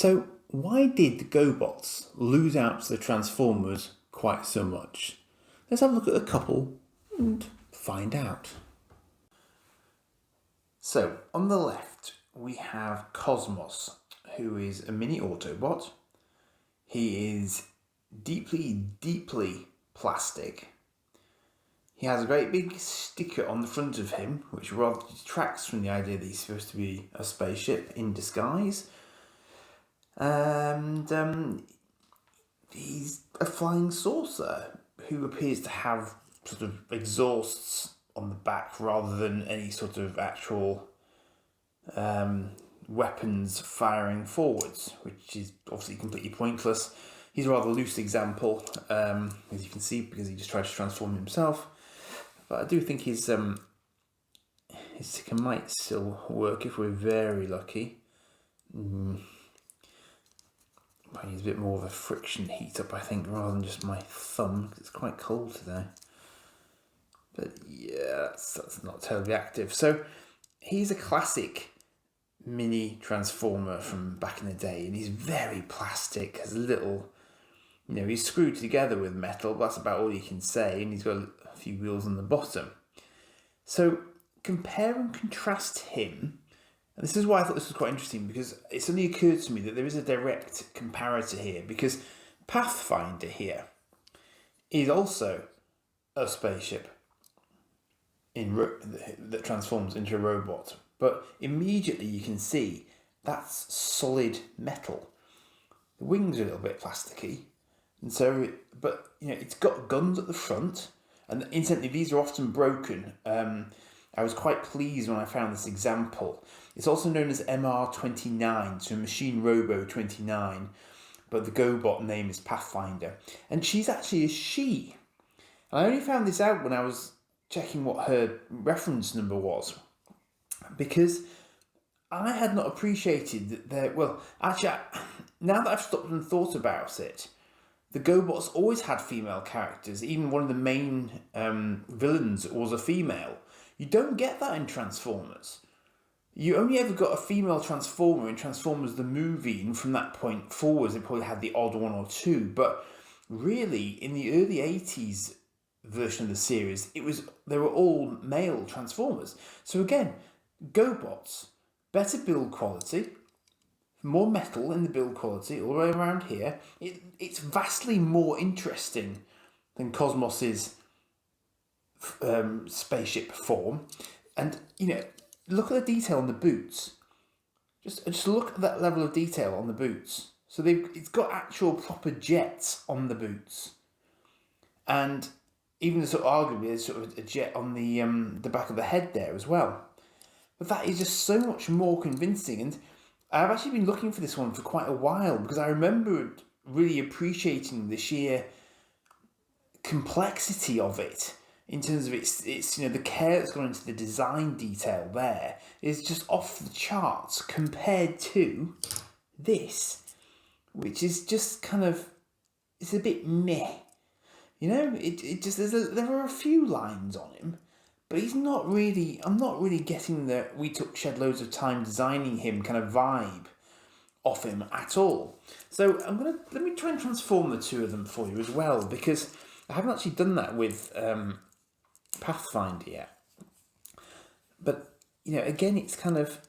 So why did the Gobots lose out to the Transformers quite so much? Let's have a look at a couple and find out. So on the left we have Cosmos, who is a mini Autobot. He is deeply plastic. He has a great big sticker on the front of him, which rather detracts from the idea that he's supposed to be a spaceship in disguise. And he's a flying saucer who appears to have sort of exhausts on the back rather than any sort of actual weapons firing forwards, which is obviously completely pointless. He's a rather loose example, as you can see, because he just tried to transform himself. But I do think his sticker might still work if we're very lucky. Might use a bit more of a friction heat up, I think, rather than just my thumb, because it's quite cold today. But yeah, that's not terribly active. So he's a classic mini Transformer from back in the day, and he's very plastic, has little, he's screwed together with metal, but that's about all you can say, and he's got a few wheels on the bottom. So compare and contrast him, and this is why I thought this was quite interesting, because it suddenly occurred to me that there is a direct comparator here, because Pathfinder here is also a spaceship that transforms into a robot. But immediately you can see that's solid metal. The wings are a little bit plasticky, and so, but it's got guns at the front, and incidentally these are often broken. I was quite pleased when I found this example. It's also known as MR29, so Machine Robo 29, but the Gobot name is Pathfinder, and she's actually a she. And I only found this out when I was checking what her reference number was, because I had not appreciated that there. Well, actually, now that I've stopped and thought about it, the Gobots always had female characters. Even one of the main villains was a female. You don't get that in Transformers. You only ever got a female Transformer in Transformers the movie, and from that point forwards, they probably had the odd one or two. But really, in the early 80s version of the series, they were all male Transformers. So again, Gobots, better build quality, more metal in the build quality all the way around here. It's vastly more interesting than Cosmos's spaceship form. And look at the detail on the boots. Just look at that level of detail on the boots. So it's got actual proper jets on the boots, and even arguably there's sort of a jet on the back of the head there as well. But that is just so much more convincing, and I've actually been looking for this one for quite a while, because I remember really appreciating the sheer complexity of it in terms of its the care that's gone into the design detail there is just off the charts compared to this, which is just kind of, it's a bit meh. It just, there are a few lines on him, but I'm not really getting the we shed loads of time designing him kind of vibe off him at all. So let me try and transform the two of them for you as well, because I haven't actually done that with Pathfinder yet. But, again, it's kind of,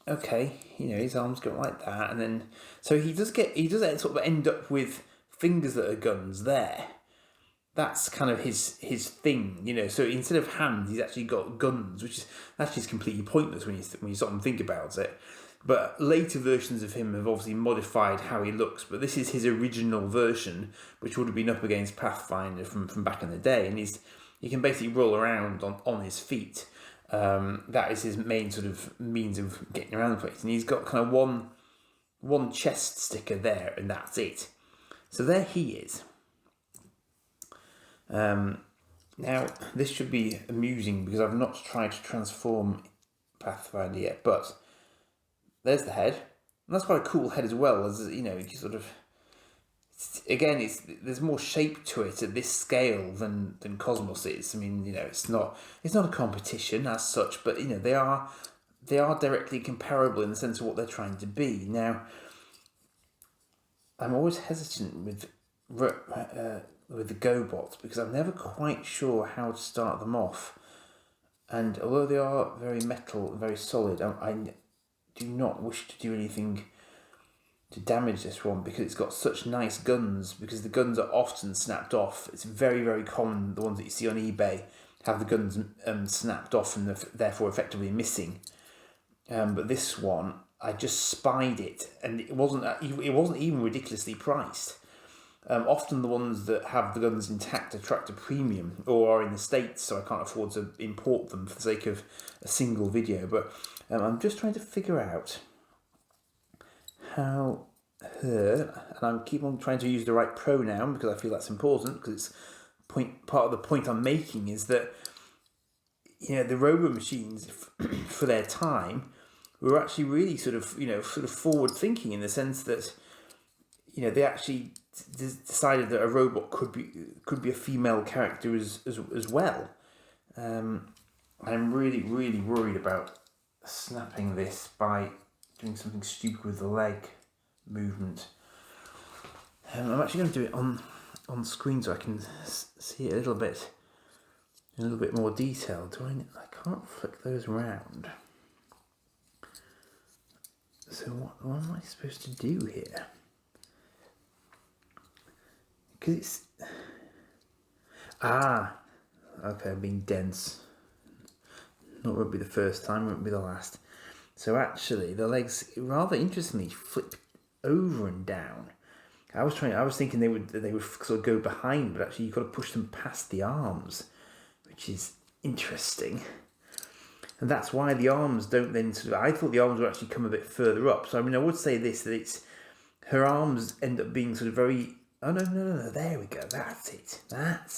okay, his arms go like that, and then, so he does sort of end up with fingers that are guns there. That's kind of his thing, So instead of hands, he's actually got guns, which is actually completely pointless when you sort of think about it. But later versions of him have obviously modified how he looks. But this is his original version, which would have been up against Pathfinder from back in the day, and he can basically roll around on his feet. That is his main sort of means of getting around the place, and he's got kind of one chest sticker there, and that's it. So there he is. Now, this should be amusing because I've not tried to transform Pathfinder yet, but there's the head. And that's quite a cool head as well, as you sort of, again, there's more shape to it at this scale than Cosmos is. I mean, it's not a competition as such, but they are they are directly comparable in the sense of what they're trying to be. Now, I'm always hesitant with the Gobots because I'm never quite sure how to start them off. And although they are very metal and very solid, I do not wish to do anything to damage this one because it's got such nice guns, because the guns are often snapped off. It's very, very common, the ones that you see on eBay have the guns snapped off and therefore effectively missing. But this one, I just spied it, and it wasn't even ridiculously priced. Often the ones that have the guns intact attract a premium, or are in the States, so I can't afford to import them for the sake of a single video. But I'm just trying to figure out how her, and I keep on trying to use the right pronoun because I feel that's important, because it's part of the point I'm making is that, you know, the robo machines for their time were actually really sort of forward thinking in the sense that, you know, they actually decided that a robot could be a female character as well. I'm really, really worried about snapping this by doing something stupid with the leg movement. I'm actually going to do it on screen so I can see it a little bit more detail. I can't flick those around. So what am I supposed to do here? Because it's... okay, I'm being dense. Not won't be the first time, won't be the last. So actually, the legs, rather interestingly, flip over and down. I was thinking they would sort of go behind, but actually you've got to push them past the arms, which is interesting. And that's why the arms don't then sort of... I thought the arms would actually come a bit further up. So, I mean, I would say this, that it's... Her arms end up being sort of very... Oh, no, there we go. That's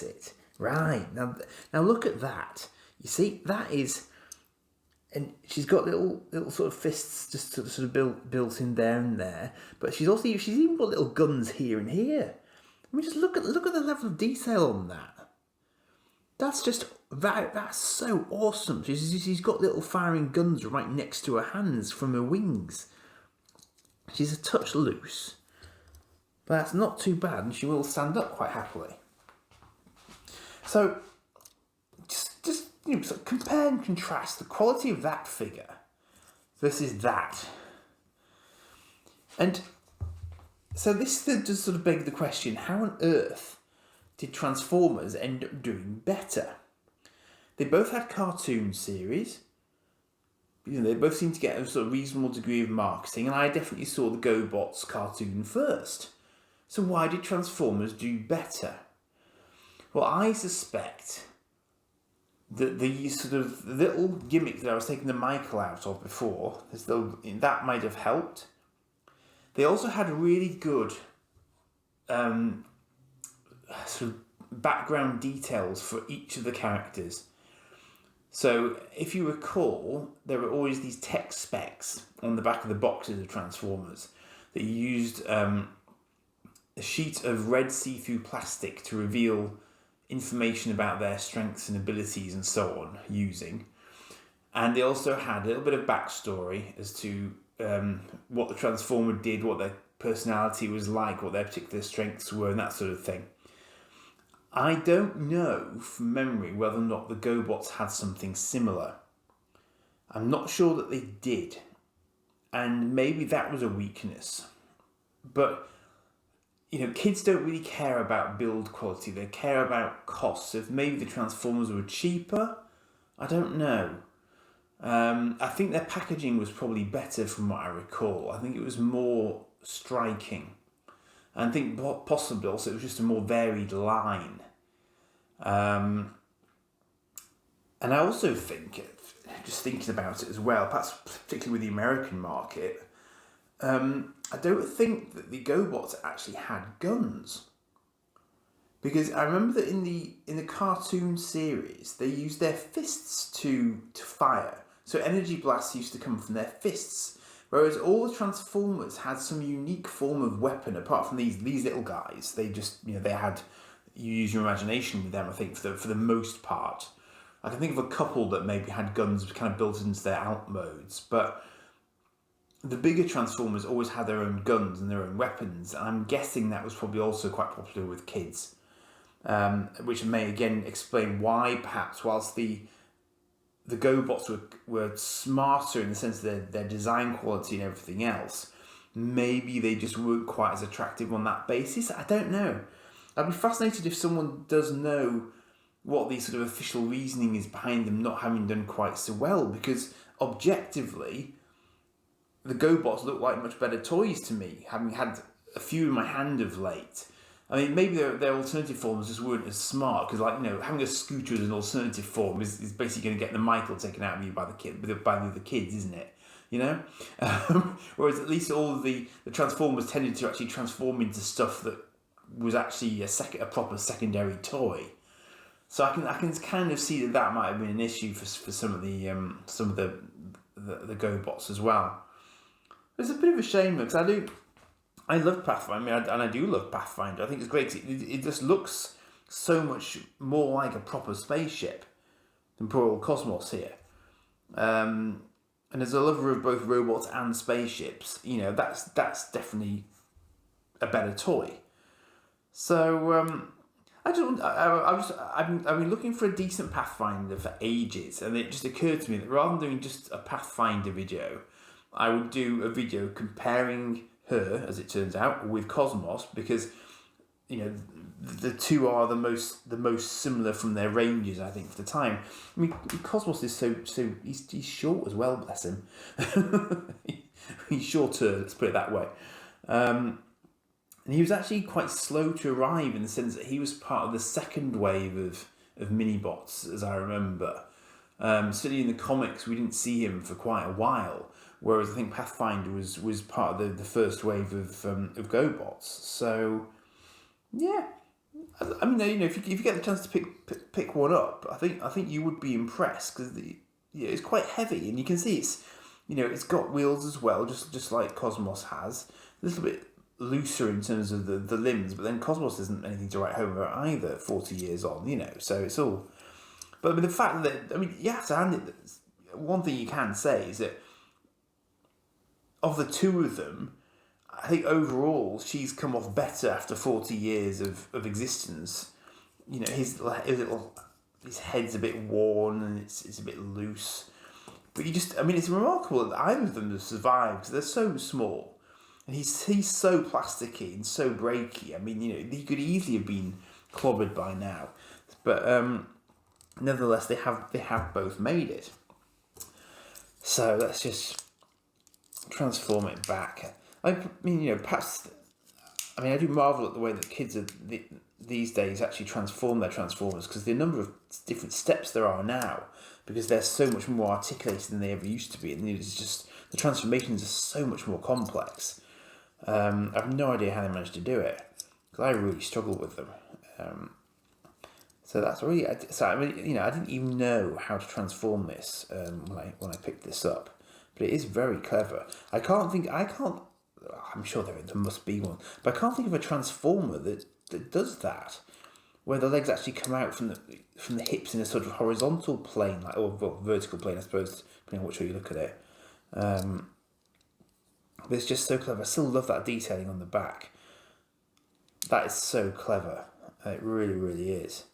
it. Right. Now look at that. You see, that is... And she's got little sort of fists just sort of built in there and there. But she's even got little guns here and here. I mean, just look at the level of detail on that. That's so awesome. She's got little firing guns right next to her hands from her wings. She's a touch loose, but that's not too bad, and she will stand up quite happily. So, just sort of compare and contrast the quality of that figure versus that. And so this does sort of beg the question, how on earth did Transformers end up doing better? They both had cartoon series. You know, they both seemed to get a sort of reasonable degree of marketing, and I definitely saw the Gobots cartoon first. So why did Transformers do better? Well, I suspect that the sort of little gimmick that I was taking the Michael out of before, that might have helped. They also had really good sort of background details for each of the characters. So if you recall, there were always these tech specs on the back of the boxes of Transformers that used a sheet of red see-through plastic to reveal information about their strengths and abilities and so on using. And they also had a little bit of backstory as to what the Transformer did, what their personality was like, what their particular strengths were, and that sort of thing. I don't know from memory whether or not the Gobots had something similar. I'm not sure that they did. And maybe that was a weakness. But, you know, kids don't really care about build quality. They care about costs. If maybe the Transformers were cheaper, I don't know. I think their packaging was probably better from what I recall. I think it was more striking. And I think possibly also it was just a more varied line. And I also think, just thinking about it as well, perhaps particularly with the American market, I don't think that the Gobots actually had guns. Because I remember that in the cartoon series, they used their fists to fire. So energy blasts used to come from their fists. Whereas all the Transformers had some unique form of weapon, apart from these little guys. They just, you know, they had, you use your imagination with them, I think, for the most part. I can think of a couple that maybe had guns kind of built into their out modes, but the bigger Transformers always had their own guns and their own weapons, and I'm guessing that was probably also quite popular with kids, which may again explain why perhaps whilst the Gobots were smarter in the sense of their design quality and everything else, maybe they just weren't quite as attractive on that basis. I don't know. I'd be fascinated if someone does know what the sort of official reasoning is behind them not having done quite so well, because objectively, the Gobots look like much better toys to me, having had a few in my hand of late. I mean, maybe their alternative forms just weren't as smart, because, like, you know, having a scooter as an alternative form is basically going to get the Michael taken out of you by the other kids, isn't it? You know? Whereas at least all of the Transformers tended to actually transform into stuff that was actually a proper secondary toy. So I can kind of see that might have been an issue for some of the Gobots as well. It's a bit of a shame because I love Pathfinder, and I do love Pathfinder. I think it's great. It just looks so much more like a proper spaceship than poor old Cosmos here. And as a lover of both robots and spaceships, you know, that's definitely a better toy. So I've been looking for a decent Pathfinder for ages, and it just occurred to me that rather than doing just a Pathfinder video, I would do a video comparing her, as it turns out, with Cosmos, because, you know, the two are the most similar from their ranges, I think, for the time. I mean, Cosmos is so he's short as well, bless him. He's shorter, let's put it that way. And he was actually quite slow to arrive in the sense that he was part of the second wave of mini-bots, as I remember. Certainly in the comics, we didn't see him for quite a while, whereas I think Pathfinder was part of the first wave of Gobots. So, yeah, I mean, you know, if you get the chance to pick one up, I think you would be impressed, because it's quite heavy, and you can see it's got wheels as well, just like Cosmos has. A little bit looser in terms of the limbs, but then Cosmos isn't anything to write home about either. 40 years on, you know, so it's all. But the fact that, I mean, you have to hand it. One thing you can say is that of the two of them, I think overall she's come off better after 40 years of existence. You know, his head's a bit worn and it's a bit loose. But it's remarkable that either of them have survived, because they're so small. And he's so plasticky and so breaky. I mean, you know, he could easily have been clobbered by now. But nevertheless, they have both made it. So let's just transform it back. I mean, you know, perhaps. I mean, I do marvel at the way that kids these days actually transform their Transformers, because the number of different steps there are now, because they're so much more articulated than they ever used to be, and it's just the transformations are so much more complex. I have no idea how they managed to do it, because I really struggle with them. So that's really. So I mean, you know, I didn't even know how to transform this when I picked this up, but it is very clever. I'm sure there must be one, but I can't think of a Transformer that does that, where the legs actually come out from the hips in a sort of horizontal plane, or vertical plane, I suppose, depending on which way you look at it. But it's just so clever. I still love that detailing on the back. That is so clever. It really, really is.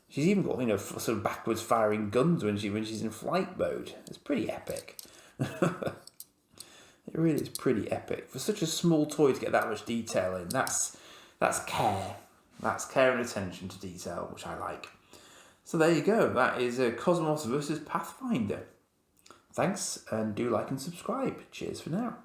She's even got, you know, sort of backwards firing guns when she's in flight mode. It's pretty epic. It really is pretty epic. For such a small toy to get that much detail in, that's care. That's care and attention to detail, which I like. So there you go. That is Cosmos versus Pathfinder. Thanks, and do like and subscribe. Cheers for now.